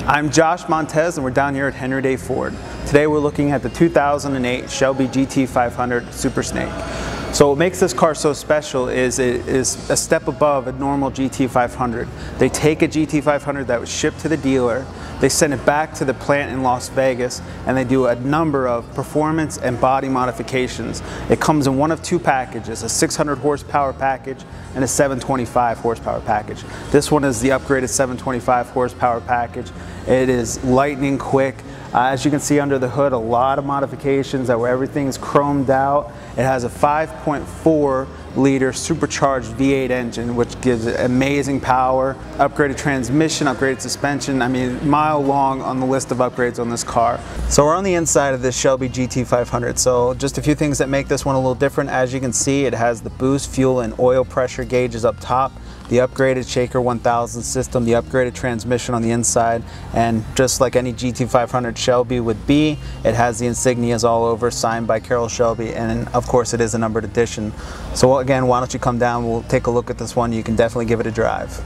I'm Josh Montez and we're down here at Henry Day Ford. Today we're looking at the 2008 Shelby GT500 Super Snake. So what makes this car so special is it is a step above a normal GT500. They take a GT500 that was shipped to the dealer, they send it back to the plant in Las Vegas, and they do a number of performance and body modifications. It comes in one of two packages, a 600 horsepower package and a 725 horsepower package. This one is the upgraded 725 horsepower package. It is lightning quick. As you can see under the hood, a lot of modifications where everything's chromed out. It has a 5.4 liter supercharged V8 engine, which gives it amazing power, upgraded transmission, upgraded suspension. I mean, mile long on the list of upgrades on this car. So we're on the inside of this Shelby GT500. So just a few things that make this one a little different. As you can see, it has the boost, fuel, and oil pressure gauges up top, the upgraded Shaker 1000 system, the upgraded transmission on the inside, and just like any GT500 Shelby would be, it has the insignias all over, signed by Carroll Shelby, and of course it is a numbered edition. So again, why don't you come down, we'll take a look at this one, you can definitely give it a drive.